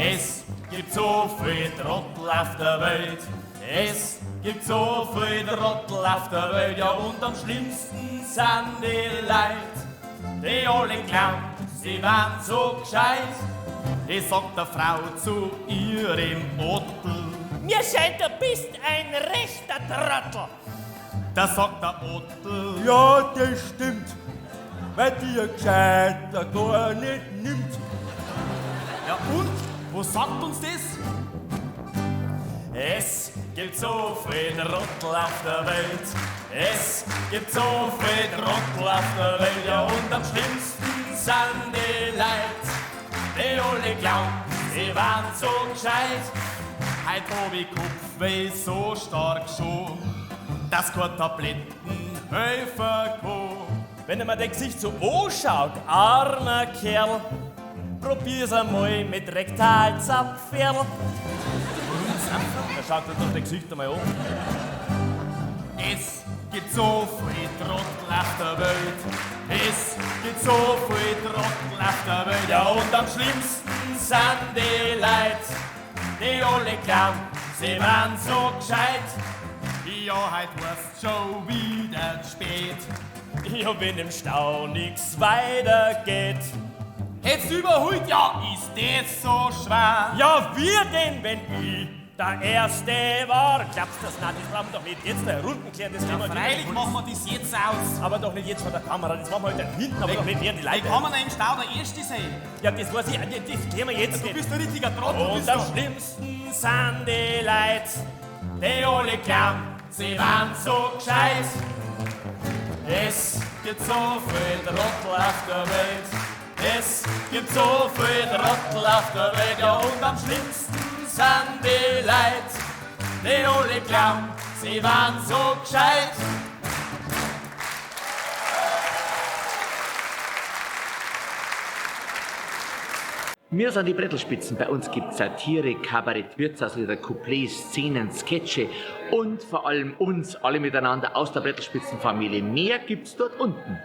Es gibt so viel Trottel auf der Welt. Es gibt so viel Trottel auf der Welt. Ja, und am schlimmsten sind die Leute, die alle glauben, sie wären so gescheit. Ich sag der Frau zu ihrem Ottel: Mir scheint, du bist ein rechter Trottel. Da sagt der Ottel: Ja, das stimmt, weil dir gescheiter gar nicht nimmt. Ja und? Was sagt uns das? Es gibt so viel Trottel auf der Welt. Es gibt so viel Trottel auf der Welt. Ja, und am schlimmsten sind die Leute, die alle glauben, sie wären so gescheit. Heut hab ich Kopfweh so stark schon, dass keine Tabletten helfen kann. Wenn er mir dein Gesicht so anschaut, armer Kerl, probier's einmal mit Rektalzapferl. Da schaut er doch dein Gesicht einmal an. Es gibt so viel Trottel auf der Welt. Es gibt so viel Trottel auf der Welt. Ja, und am schlimmsten sind die Leute, die alle glauben, sie wären so gescheit. Ja, heut war's schon wieder spät. Ja, wenn im Stau nix weitergeht. Jetzt überholt, ja, ist das so schwer. Ja, wie denn, wenn ich der Erste war? Glaubst du das? Nein, das brauchen wir doch nicht jetzt da herunterklären. Das Ja, können wir freilich nicht. machen wir das jetzt aus. Aber doch nicht jetzt vor der Kamera, das machen wir halt da hinten, aber doch nicht während die Wie Leute. kann man denn im Stau der Erste sein? Ja, das weiß ich, das klären wir jetzt Du nicht. bist ein richtiger Trottel, Und bist am du. schlimmsten sind die Leute, Die alle glauben, sie wären so gescheit. Es gibt so viel Trottel auf der Welt. Es gibt so viel Trottel auf der Welt. Ja, und am schlimmsten sind die Leute, die alle glauben, sie wären so gescheit. Wir sind die Brettelspitzen. Bei uns gibt es Satire, Kabarett, Wirtshauslieder, Couplets, Szenen, Sketche und vor allem uns alle miteinander aus der Brettelspitzenfamilie. Mehr gibt's dort unten.